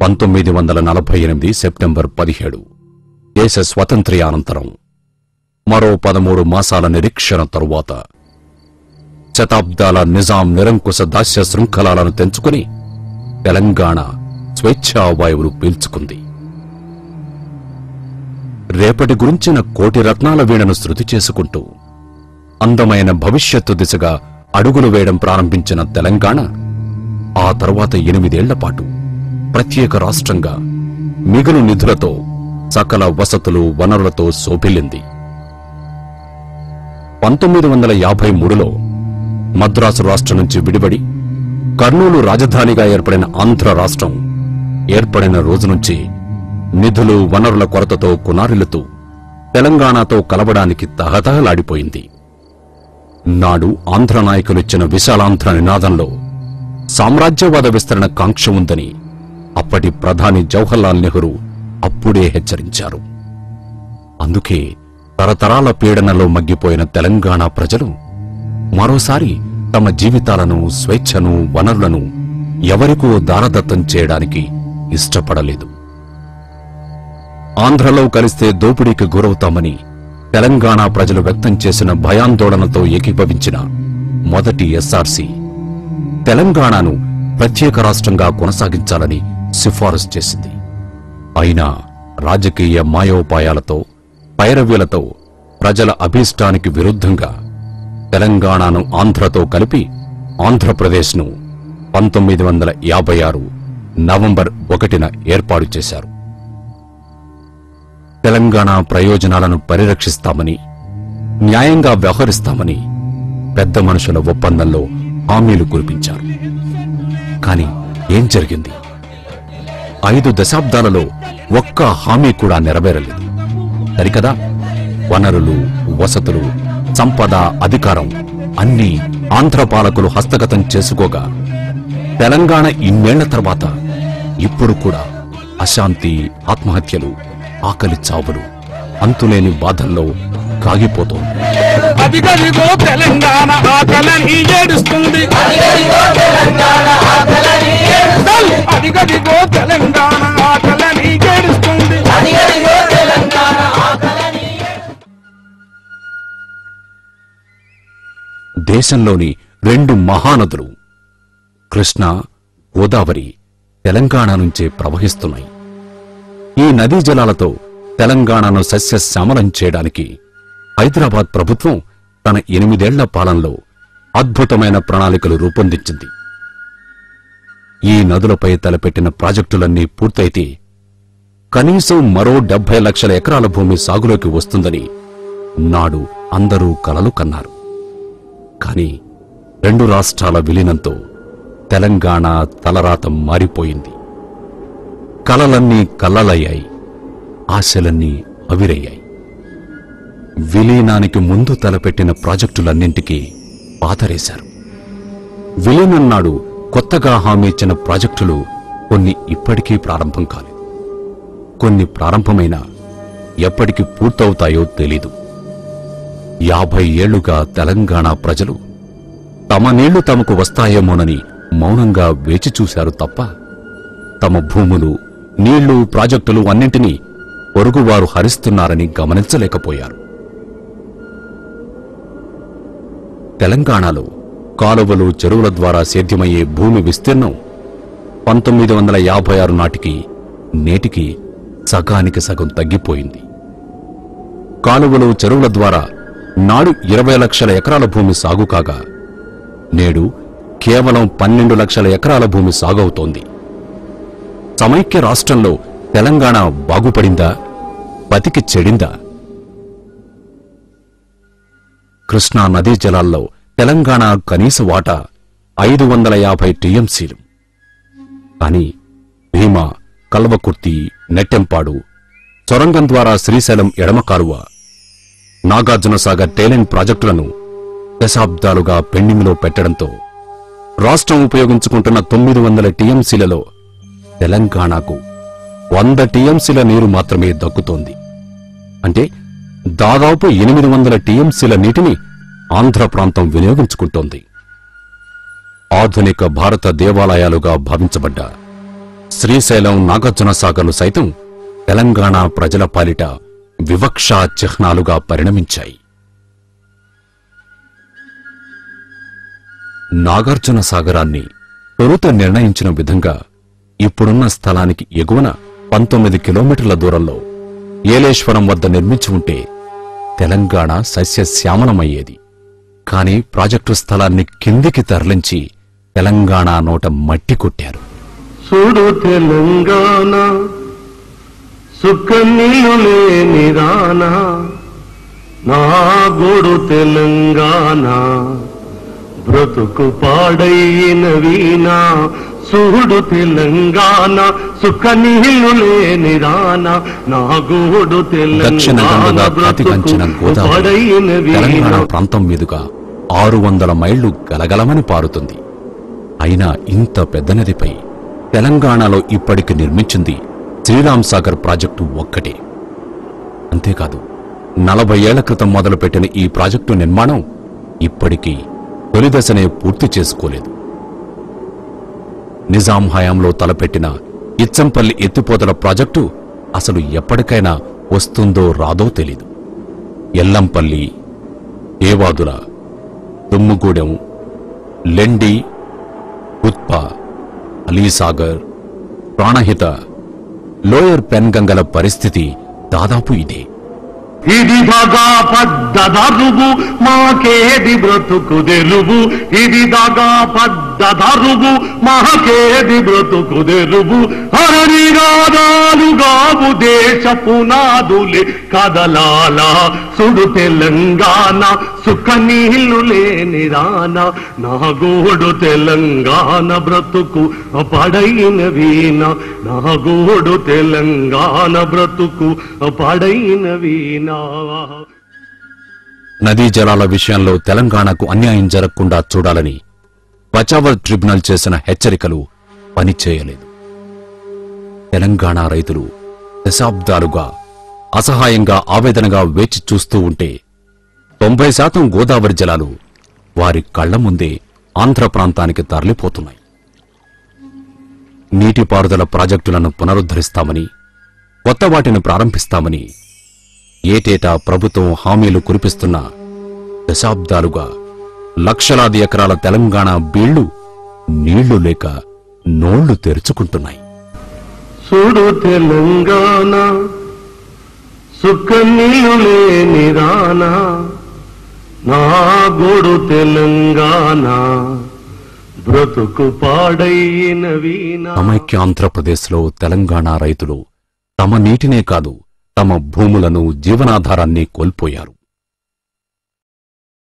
1948 September 17 దేశ స్వాతంత్ర్యానంతరం మరో 13 మాసాల నిరీక్షణ తరువాత శతాబ్దాల నిజాం నిరంకుశ దాస్య శృంఖలాలను తెంచుకుని తెలంగాణ స్వేచ్ఛావాయువులు పీల్చుకుంది. రేపటి గురించిన కోటి రత్నాల వీణను శృతి చేసుకుంటూ అందమైన భవిష్యత్తు దిశగా అడుగులు వేయడం ప్రారంభించిన తెలంగాణ ఆ తర్వాత 8 ఏళ్ల పాటు ప్రత్యేక రాష్ట్రంగా మిగులు నిధులతో సకల వసతులు వనరులతో శోభిల్లింది. 1953లో మద్రాసు రాష్ట్రం నుంచి విడిబడి కర్నూలు రాజధానిగా ఏర్పడిన ఆంధ్ర రాష్ట్రం ఏర్పడిన రోజు నుంచి నిధులు వనరుల కొరతతో కునారిల్లుతూ తెలంగాణతో కలవడానికి తహతహలాడిపోయింది. నాడు ఆంధ్ర నాయకులిచ్చిన విశాలాంధ్ర నినాదంలో సామ్రాజ్యవాద విస్తరణ కాంక్ష ఉందని అప్పటి ప్రధాని జవహర్లాల్ నెహ్రూ అప్పుడే హెచ్చరించారు. అందుకే తరతరాల పీడనలో మగ్గిపోయిన తెలంగాణ ప్రజలు మరోసారి తమ జీవితాలను, స్వేచ్ఛను, వనరులను ఎవరికో దారదత్తం చేయడానికి ఇష్టపడలేదు. ఆంధ్రలో కలిస్తే దోపిడీకి గురవుతామని తెలంగాణ ప్రజలు వ్యక్తం చేసిన భయాందోళనతో ఏకీభవించిన మొదటి ఎస్ఆర్సీ తెలంగాణను ప్రత్యేక రాష్ట్రంగా కొనసాగించాలని సిఫారసు చేసింది. అయినా రాజకీయ మాయోపాయాలతో, పైరవీలతో ప్రజల అభీష్టానికి విరుద్ధంగా తెలంగాణను ఆంధ్రతో కలిపి ఆంధ్రప్రదేశ్ను 1956 నవంబర్ 1న ఏర్పాటు చేశారు. తెలంగాణ ప్రయోజనాలను పరిరక్షిస్తామని, న్యాయంగా వ్యవహరిస్తామని పెద్ద మనుషుల ఒప్పందంలో హామీలు కురిపించారు. కాని ఏం జరిగింది? 5 దశాబ్దాలలో ఒక్క హామీ కూడా నెరవేరలేదు. సరికదా? వనరులు, వసతులు, సంపద, అధికారం అన్నీ ఆంధ్ర పాలకులు హస్తగతం చేసుకోగా తెలంగాణ ఇన్నేళ్ల తర్వాత ఇప్పుడు కూడా అశాంతి, ఆత్మహత్యలు, ఆకలి చావులు, అంతులేని బాధల్లో కాగిపోతోంది. అదిగదిగో తెలంగాణ ఆకలని ఏడుస్తుంది, అదిగదిగో తెలంగాణ ఆకలని ఏడుస్తుంది. దేశంలోని 2 మహానదులు కృష్ణ, గోదావరి తెలంగాణ నుంచే ప్రవహిస్తున్నాయి. ఈ నదీ జలాలతో తెలంగాణను సస్యశ్యామలం చేయడానికి హైదరాబాద్ ప్రభుత్వం తన 8 ఏళ్ల పాలనలో అద్భుతమైన ప్రణాళికలు రూపొందించింది. ఈ నదులపై తలపెట్టిన ప్రాజెక్టులన్నీ పూర్తయితే కనీసం మరో 70 లక్షల ఎకరాల భూమి సాగులోకి వస్తుందని నాడు అందరూ కలలు కన్నారు. కాని 2 రాష్ట్రాల విలీనంతో తెలంగాణ తలరాత మారిపోయింది. కలలన్నీ కల్లలయ్యాయి, ఆశలన్నీ అవిరయ్యాయి. విలీనానికి ముందు తలపెట్టిన ప్రాజెక్టులన్నింటికీ పాతరేశారు. విలీనం నాడు కొత్తగా హామీ ఇచ్చిన ప్రాజెక్టులు కొన్ని ఇప్పటికీ ప్రారంభం కాలేదు. కొన్ని ప్రారంభమైనా ఎప్పటికి పూర్తవుతాయో తెలీదు. 50 ఏళ్లుగా తెలంగాణ ప్రజలు తమ నీళ్లు తమకు వస్తాయేమోనని మౌనంగా వేచి చూశారు తప్ప తమ భూములు, నీళ్లు, ప్రాజెక్టులు అన్నింటినీ పొరుగువారు హరిస్తున్నారని గమనించలేకపోయారు. తెలంగాణలో కాలువలు, చెరువుల ద్వారా సేద్యమయ్యే భూమి విస్తీర్ణం 1956 నాటికి నేటికి సగానికి సగం తగ్గిపోయింది. కాలువలు, చెరువుల ద్వారా నాడు 20 లక్షల ఎకరాల భూమి సాగు కాగా నేడు కేవలం 12 లక్షల ఎకరాల భూమి సాగవుతోంది. సమైక్య రాష్ట్రంలో తెలంగాణ బాగుపడిందా, బతికి చెడిందా? కృష్ణా నదీ జలాల్లో తెలంగాణ కనీస వాటా 550 టీఎంసీలు. కాని భీమా, కల్వకుర్తి, నెట్టెంపాడు, సొరంగం ద్వారా శ్రీశైలం ఎడమ కాలువ, నాగార్జునసాగర్ టేలెంట్ ప్రాజెక్టులను దశాబ్దాలుగా పెండింగ్లో పెట్టడంతో రాష్ట్రం ఉపయోగించుకుంటున్న 900 టీఎంసీలలో తెలంగాణకు 100 టీఎంసీల నీరు మాత్రమే దక్కుతోంది. అంటే దాదాపు 800 టీఎంసీల నీటిని ఆంధ్ర ప్రాంతం వినియోగించుకుంటోంది. ఆధునిక భారత దేవాలయాలుగా భావించబడ్డ శ్రీశైలం, నాగార్జున సాగర్లు సైతం తెలంగాణ ప్రజల పాలిట వివక్షా చిహ్నాలుగా పరిణమించాయి. నాగార్జున సాగరాన్ని తొలుత నిర్ణయించిన విధంగా ఇప్పుడున్న స్థలానికి ఎగువన 19 కిలోమీటర్ల దూరంలో ఏలేశ్వరం వద్ద నిర్మించి ఉంటే తెలంగాణ సస్యశ్యామలమయ్యేది. కాని ప్రాజెక్టు స్థలాన్ని కిందికి తరలించి తెలంగాణ నోట మట్టి కొట్టారు. చూడు తెలంగాణ సుఖ నీళ్ళు లేని రానా, నా గోడు తెలంగాణ బ్రతుకు పాడైన వీణా. చూడు తెలంగాణ సుఖ నీళ్ళు లేని రానా, నా గోడు దక్షిణ తెలంగాణ గంగగా బ్రతుకు కాంచిన గోదావరి పాడైన తెలంగాణ వీణా. ప్రాంతం మీదుగా 600 మైళ్లు గలగలమని పారుతుంది. అయినా ఇంత పెద్ద నదిపై తెలంగాణలో ఇప్పటికి నిర్మించింది శ్రీరామ్ సాగర్ ప్రాజెక్టు ఒక్కటే. అంతేకాదు, 40 ఏళ్ల క్రితం మొదలుపెట్టిన ఈ ప్రాజెక్టు నిర్మాణం ఇప్పటికీ తొలిదశనే పూర్తి చేసుకోలేదు. నిజాం హయాంలో తలపెట్టిన ఇచ్చంపల్లి ఎత్తిపోతల ప్రాజెక్టు అసలు ఎప్పటికైనా వస్తుందో రాదో తెలీదు. ఎల్లంపల్లి, ఏవాదుల, దుమ్ముగూడెం, లెండి, ఉత్ప, అలీసాగర్, ప్రాణహిత, లోయర్ పెన్గంగల పరిస్థితి దాదాపు ఇదే. ఇది దగా పద్దదరుగు మాకేది బ్రతుకు తెలుగు, ఇది దగా పద్దదరుగు మాకేది బ్రతుకు తెలుగు. హరినినాదాలుగావు దేశ పునాదులే కదలాలా. సుడు తెలంగాణ సుఖ నీళ్లు లేని రానా, నా గోడు తెలంగాణ బ్రతుకు పడైన వీణ. నా గోడు తెలంగాణ బ్రతుకు పడైన వీణ. నదీ జలాల విషయంలో తెలంగాణకు అన్యాయం జరగకుండా చూడాలని పచావర్ ట్రిబ్యునల్ చేసిన హెచ్చరికలు పనిచేయలేదు. తెలంగాణ రైతులు దశాబ్దాలుగా అసహాయంగా ఆవేదనగా వేచి చూస్తూ ఉంటే 90% గోదావరి జలాలు వారి కళ్ల ముందే ఆంధ్ర ప్రాంతానికి తరలిపోతున్నాయి. నీటిపారుదల ప్రాజెక్టులను పునరుద్ధరిస్తామని, కొత్త వాటిని ప్రారంభిస్తామని ఏటేటా ప్రభుత్వం హామీలు కురిపిస్తున్న దశాబ్దాలుగా లక్షలాది ఎకరాల తెలంగాణ బీళ్లు నీళ్లు లేక నోళ్లు తెరుచుకుంటున్నాయి. చూడు తెలంగాణ సుఖ నీళ్ళు లేని రానా, నా గోడు తెలంగాణ బ్రతుకు పాడైన వీణ. సమైక్య ఆంధ్రప్రదేశ్లో తెలంగాణ రైతులు తమ నీటినే కాదు, తమ భూములను, జీవనాధారాన్ని కోల్పోయారు.